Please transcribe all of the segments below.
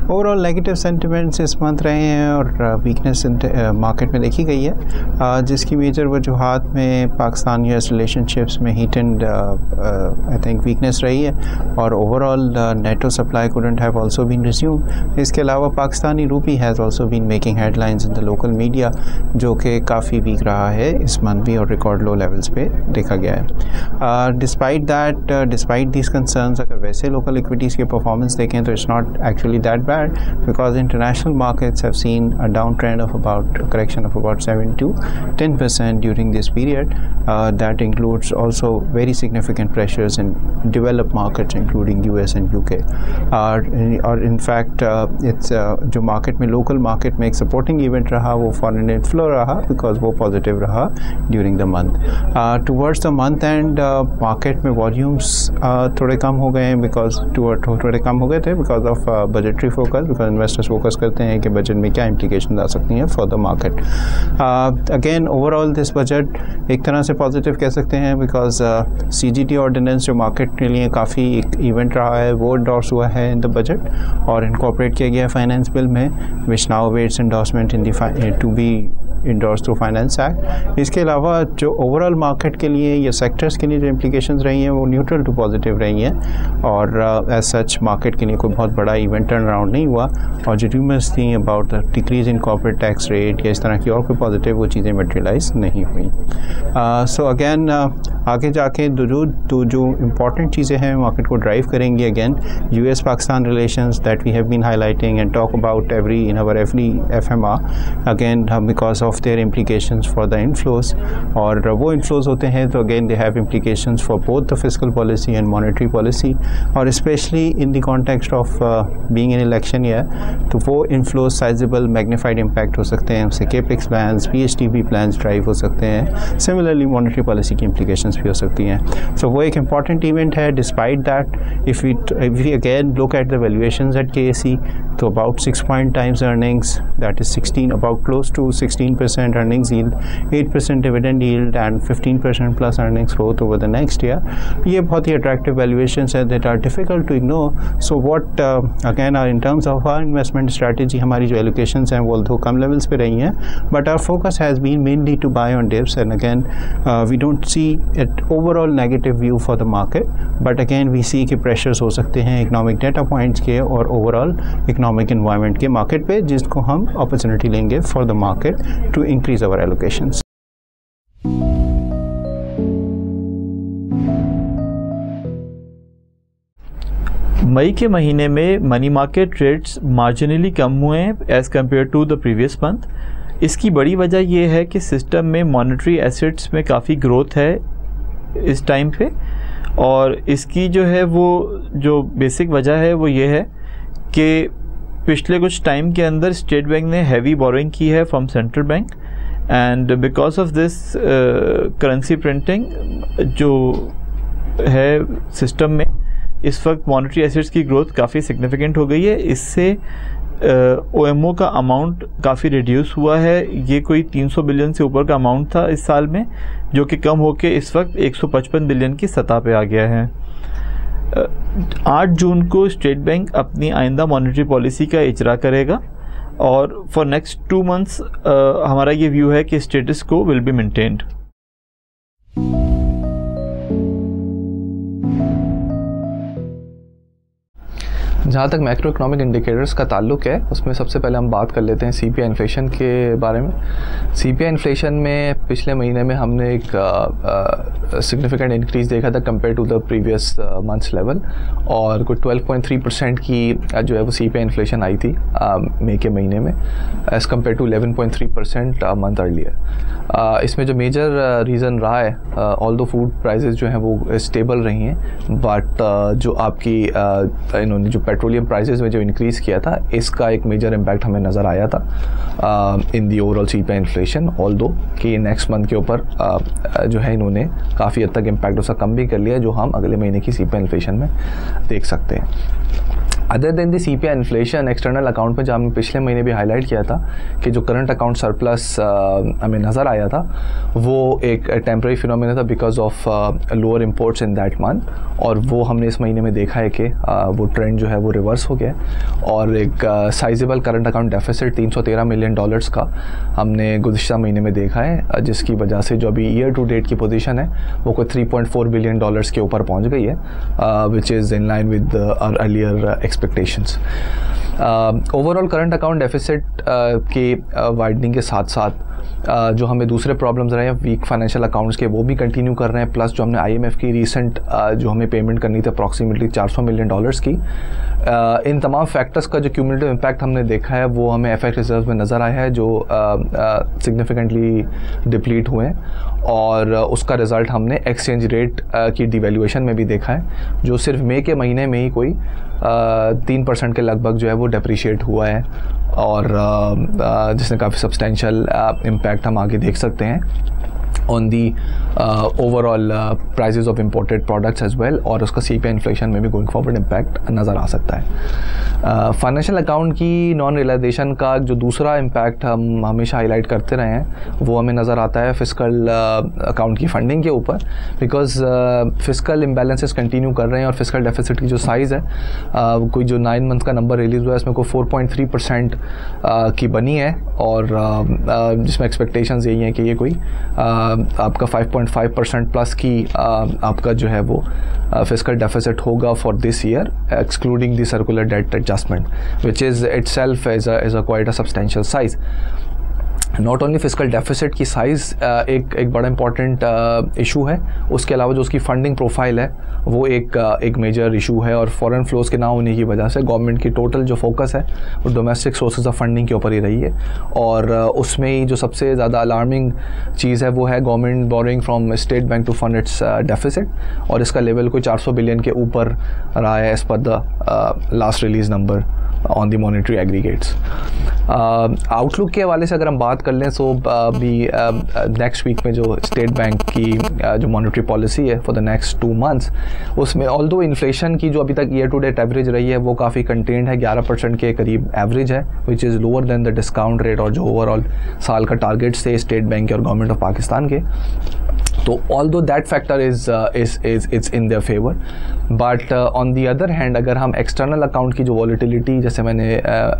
Overall negative sentiments इस month रहे हैं और वीकनेस मार्केट में देखी गई है, जिसकी मेजर वजूहात में पाकिस्तान यूएस रिलेशनशिप्स में heat and I think weakness रही है और overall NATO supply couldn't have also been resume. इसके अलावा Pakistani rupee has also been making headlines in the local media, जो कि काफ़ी वीक रहा है इस मंथ भी और रिकॉर्ड लो लेवल्स पे देखा गया है। डिस्पाइट दीज कंसर्न्स, अगर वैसे लोकल इक्विटीज़ के परफॉर्मेंस देखें तो it's not actually that bad, because international markets have seen a downtrend of about a correction of about 7 to 10% during this period. That includes also very significant pressures in developed markets including US and UK. Or in fact it's जो market में local market में एक supporting event रहा वो foreign inflow रहा because वो positive रहा during the month. Towards the month end market में volumes थोड़े कम हो गए हैं because थोड़े कम हो गए थे because of budgetary focus, because investors focus करते हैं कि बजट में क्या इम्प्लीकेशन आ सकती हैं for the market. Again overall this budget एक तरह से पॉजिटिव कह सकते हैं बिकॉज CGT ऑर्डिनेंस जो मार्केट के लिए काफ़ी एक इवेंट रहा है वो इंडोर्स हुआ है इन द बजट और इनकॉर्पोरेट किया गया फाइनेंस बिल में, which now awaits endorsement in to be endorse through finance act. इसके अलावा जो ओवरऑल मार्केट के लिए या सेक्टर्स के लिए जो इम्प्लीकेशंस रही हैं वो न्यूट्रल टू पॉजिटिव रही हैं और एज सच मार्केट के लिए कोई बहुत बड़ा इवेंट टर्न अराउंड नहीं हुआ और जो रूमर्स थी about the decrease in corporate tax rate या इस तरह की और कोई पॉजिटिव वो चीज़ें मटेरियलाइज नहीं हुई। सो अगेन आगे जाके जो इम्पॉर्टेंट चीज़ें हैं मार्केट को ड्राइव करेंगी again US Pakistan relations that we have been highlighting and talk about in our every FMR again because of their implications for the inflows, और वो इनफ्लोज होते हैं तो again they have implications for both the fiscal policy and monetary policy और specially in the context of being in election year तो वो inflows sizeable magnified impact हो सकते हैं, उससे capex plans PHTP plans drive हो सकते हैं, सिमिलरली मॉनेटरी पॉलिसी की इम्प्लीकेशंस भी हो सकती हैं। सो वो एक इम्पॉर्टेंट इवेंट है। Despite that if we again look at the valuations at KSE तो about 6 times earnings, that is 16 about close to 16% earnings yield, 8% dividend yield and 15% plus earnings growth over the next year. ये बहुत ही attractive valuations हैं that are difficult to ignore. So what again in terms of our investment strategy हमारी जो allocations हैं वो although कम levels पे रही हैं but our focus has been mainly to buy on dips and again we don't see an overall negative view for the market but again we see कि pressures हो सकते हैं economic data points के और overall economic environment के market पे जिसको हम opportunity लेंगे for the market to increase our allocations. मई के महीने में मनी मार्केट रेट्स मार्जिनली कम हुए हैं as compare to the previous month. इसकी बड़ी वजह यह है कि सिस्टम में मॉनेटरी एसेट्स में काफ़ी ग्रोथ है इस टाइम पे और इसकी जो है वो जो बेसिक वजह है वो ये है कि पिछले कुछ टाइम के अंदर स्टेट बैंक ने हैवी बोरोइंग की है from central bank and because of this currency printing जो है सिस्टम में इस वक्त मॉनेटरी एसेट्स की ग्रोथ काफ़ी सिग्निफिकेंट हो गई है। इससे OMO का अमाउंट काफ़ी रिड्यूस हुआ है। ये कोई 300 बिलियन से ऊपर का अमाउंट था इस साल में जो कि कम होकर इस वक्त 155 बिलियन की सतह पे आ गया है। 8 जून को स्टेट बैंक अपनी आइंदा मॉनेटरी पॉलिसी का इजरा करेगा और फॉर नेक्स्ट 2 months हमारा ये व्यू है कि स्टेटस को विल बी मेंटेन्ड। जहाँ तक मैक्रो इकोनॉमिक इंडिकेटर्स का ताल्लुक है उसमें सबसे पहले हम बात कर लेते हैं CPI इन्फ्लेशन के बारे में। CPI इन्फ्लेशन में पिछले महीने में हमने एक सिग्निफिकेंट इंक्रीज़ देखा था compare to the previous months level और कुछ 12.3% की जो है वो CPI इन्फ्लेशन आई थी मई के महीने में as compare to 11.3% month earlier. इसमें जो मेजर रीज़न रहा है ऑल द फूड प्राइजेज़ जो हैं वो स्टेबल रही हैं बट जो आपकी इन्होंने जो पेट्रोल पेट्रोलियम प्राइसेस में जो इंक्रीज़ किया था, इसका एक मेजर इम्पैक्ट हमें नज़र आया था in the overall CPI inflation, although कि नेक्स्ट मंथ के ऊपर जो है इन्होंने काफ़ी हद तक इम्पैक्ट उसका कम भी कर लिया, जो हम अगले महीने की CPI इन्फ्लेशन में देख सकते हैं। अदर देन दी CPI इन्फ्लेशन, एक्सटर्नल अकाउंट में जो हमने पिछले महीने भी हाईलाइट किया था कि जो करंट अकाउंट सरप्लस हमें नज़र आया था, वो एक टेम्पररी फिनोमेना था because of lower imports in that month, और वो हमने इस महीने में देखा है कि वो ट्रेंड जो है वो रिवर्स हो गया और एक sizeable current account deficit $313 million का हमने गुज़िश्ता महीने में देखा है, जिसकी वजह से जो अभी ईयर टू डेट की पोजीशन है वो कोई $3.4 बिलियन के ऊपर पहुंच गई है, which is in line with our earlier expectations. Overall current account deficit के वाइडनिंग के साथ साथ जो हमें दूसरे प्रॉब्लम्स रहे हैं वीक फाइनेंशियल अकाउंट्स के, वो भी कंटिन्यू कर रहे हैं, प्लस जो हमने IMF की रीसेंट जो हमें पेमेंट करनी थी अप्रॉक्सीमेटली $400 मिलियन की, इन तमाम फैक्टर्स का जो क्यूमुलेटिव इम्पैक्ट हमने देखा है वो हमें FX रिजर्व में नज़र आया है, जो सिग्निफिकेंटली डिप्लीट हुए हैं, और उसका रिज़ल्ट हमने एक्सचेंज रेट की डिवैल्यूएशन में भी देखा है, जो सिर्फ मई के महीने में ही कोई 3% के लगभग जो है वो डेप्रिशिएट हुआ है, और जिसने काफ़ी सब्सटेंशियल इम्पैक्ट हम आगे देख सकते हैं on the overall prices of imported products as well, और उसका CPI इन्फ्लेशन में भी गोइंग फॉरवर्ड इम्पैक्ट नज़र आ सकता है। फाइनेंशियल अकाउंट की नॉन रियलाइजेशन का जो दूसरा इम्पैक्ट हम हमेशा हाईलाइट करते रहे हैं, वो हमें नज़र आता है फिस्कल अकाउंट की फंडिंग के ऊपर, बिकॉज फिस्कल इम्बैलेंसेस कंटिन्यू कर रहे हैं, और फिस्कल डेफिसिट की जो साइज़ है कोई जो 9 मंथ का नंबर रिलीज़ हुआ है इसमें कोई 4.3% की बनी है, और जिसमें एक्सपेक्टेशंस यही हैं कि ये कोई आपका 5.5% प्लस की आपका जो है वो फिस्कल डेफिसिट होगा for this year, excluding the circular debt adjustment, which is itself is a quite a substantial size. Not only fiscal deficit की साइज़ एक बड़ा इंपॉर्टेंट इशू है, उसके अलावा जो उसकी फंडिंग प्रोफाइल है वो एक मेजर इशू है, और फॉरेन फ्लोज के ना होने की वजह से गवर्नमेंट की टोटल जो फोकस है वो डोमेस्टिक सोर्सेज ऑफ फंडिंग के ऊपर ही रही है, और उसमें ही जो सबसे ज़्यादा अलार्मिंग चीज़ है वो है government borrowing from state bank to fund its deficit, और इसका लेवल कोई 400 बिलियन के ऊपर रहा है as per the last release number on the monetary aggregates. Outlook के हवाले से अगर हम बात कर लें तो अभी नेक्स्ट वीक में जो स्टेट बैंक की जो मॉनेटरी पॉलिसी है फॉर द नेक्स्ट 2 मंथ्स, उसमें ऑल्दो इन्फ्लेशन की जो अभी तक ईयर टू डेट एवरेज रही है वो काफ़ी कंटेन्ड है, 11% के करीब एवरेज है, which is lower than the discount rate और जो ओवरऑल साल का टारगेट्स थे स्टेट बैंक और गवर्नमेंट ऑफ पाकिस्तान के। तो although that factor is in their favour, but on the other hand अगर हम एक्सटर्नल अकाउंट की जो वॉलिटिलिटी जैसे मैंने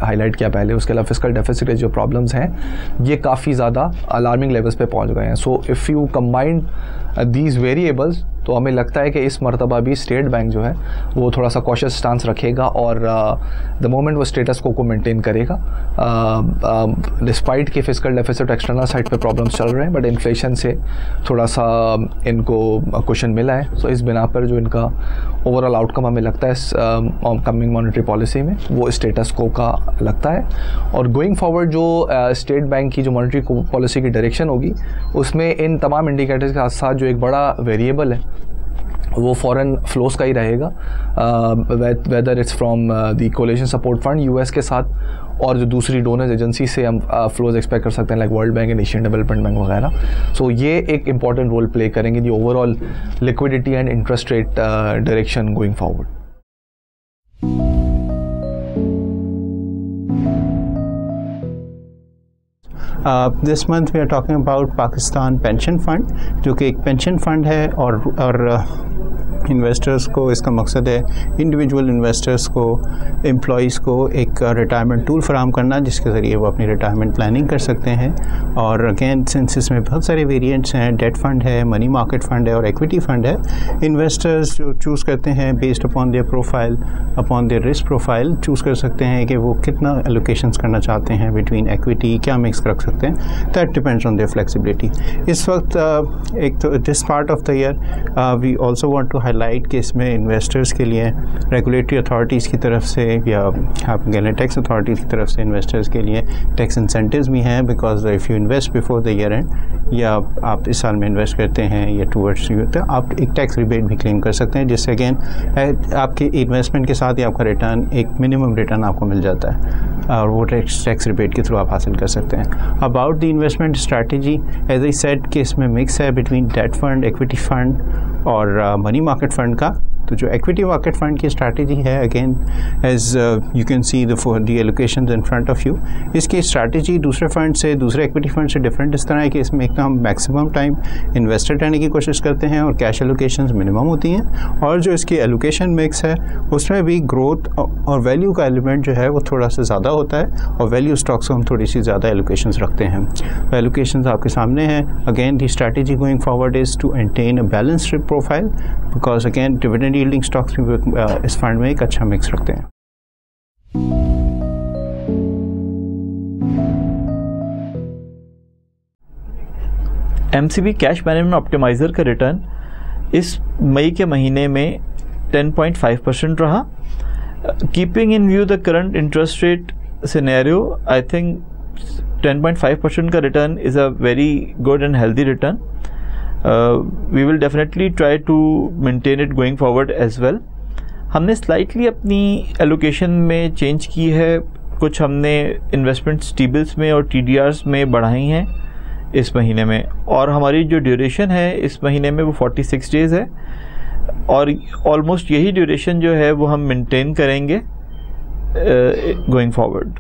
हाईलाइट किया पहले, उसके अलावा फिस्कल डेफिसिट के जो प्रॉब्लम्स हैं ये काफ़ी ज़्यादा अलार्मिंग लेवल्स पे पहुंच गए हैं। So if you combine these variables तो हमें लगता है कि इस मरतबा भी स्टेट बैंक जो है वो थोड़ा सा कॉशियस स्टांस रखेगा, और द मोमेंट वो स्टेटस को मेंटेन करेगा, डिस्पाइट के फिस्कल डेफिसिट एक्सटर्नल साइड पे प्रॉब्लम्स चल रहे हैं, बट इन्फ्लेशन से थोड़ा सा इनको क्वेश्चन मिला है। सो इस बिना पर जो इनका ओवरऑल आउटकम हमें लगता है कमिंग मॉनेटरी पॉलिसी में वो स्टेटस को का लगता है, और गोइंग फॉरवर्ड जो स्टेट बैंक की जो मॉनेटरी पॉलिसी की डायरेक्शन होगी उसमें इन तमाम इंडिकेटर्स के साथ साथ जो एक बड़ा वेरिएबल है वो फॉरेन फ्लोज का ही रहेगा, whether it's from the coalition support fund US के साथ, और जो दूसरी डोनर्स एजेंसी से हम फ्लोज एक्सपेक्ट कर सकते हैं like world bank and Asian development bank वगैरह। सो ये एक इंपॉर्टेंट रोल प्ले करेंगे the overall liquidity and interest rate direction going forward. This month we are talking about Pakistan pension fund, जो कि एक पेंशन फंड है, और इन्वेस्टर्स को इसका मकसद है इंडिविजुअल इन्वेस्टर्स को, एम्प्लॉइज़ को एक रिटायरमेंट टूल फराहम करना जिसके ज़रिए वो अपनी रिटायरमेंट प्लानिंग कर सकते हैं। और अगेन सिंस इसमें बहुत सारे वेरिएंट्स हैं, डेट फंड है, मनी मार्केट फंड है और इक्विटी फंड है, इन्वेस्टर्स जो चूज़ करते हैं based upon their profile, upon their risk profile choose कर सकते हैं कि वो कितना एलोकेशंस करना चाहते हैं बिटवीन इक्विटी, क्या मिक्स रख सकते हैं, that depends on their flexibility. इस वक्त एक तो this part of the year we also want to highlight कि इसमें इन्वेस्टर्स के लिए रेगुलेटरी अथॉरिटीज़ की तरफ से या आप कह लें टैक्स अथॉरिटीज़ की तरफ से इन्वेस्टर्स के लिए टैक्स इंसेंटिव्स भी हैं, because if you invest before the year and या आप इस साल में इन्वेस्ट करते हैं या टूवर्ड्स तो आप एक टैक्स रिबेट भी क्लेम कर सकते हैं, जिससे अगेन आपके इन्वेस्टमेंट के साथ ही आपका रिटर्न एक मिनिमम रिटर्न आपको मिल जाता है और वो टैक्स रिबेट के थ्रू आप हासिल कर सकते हैं। About the investment strategy, as I said कि इसमें मिक्स है between debt fund, equity fund और मनी मार्केट फंड का। तो जो इक्विटी मार्केट फंड की स्ट्रैटेजी है, again as you can see the allocations in front of you, इसकी स्ट्रैटेजी दूसरे फंड से, दूसरे इक्विटी फंड से डिफरेंट इस तरह है कि इसमें एक हम मैक्सिमम टाइम इन्वेस्टेड रहने की कोशिश करते हैं और कैश एलोकेशंस मिनिमम होती हैं, और जो इसकी एलोकेशन मिक्स है उसमें भी ग्रोथ और वैल्यू का एलिमेंट जो है वो थोड़ा सा ज़्यादा होता है और वैल्यू स्टॉक्स को हम थोड़ी सी ज़्यादा एलोकेशंस रखते हैं। एलोकेशंस आपके सामने हैं। Again the strategy going forward is to maintain a balanced profile, because again dividend yielding stocks भी इस फंड में एक अच्छा मिक्स रखते हैं। एमसीबी कैश मैनेजमेंट ऑप्टिमाइज़र का रिटर्न इस मई के महीने में 10.5% रहा। Keeping in view the current interest rate scenario, I think 10.5% का return is a very good and healthy return. We will definitely try to maintain it going forward as well. हमने slightly अपनी allocation में change की है, कुछ हमने investment टीबिल्स में और टीडीआर्स में बढ़ाई हैं इस महीने में, और हमारी जो ड्यूरेशन है इस महीने में वो 46 डेज़ है और ऑलमोस्ट यही ड्यूरेशन जो है वो हम मेंटेन करेंगे गोइंग फॉरवर्ड।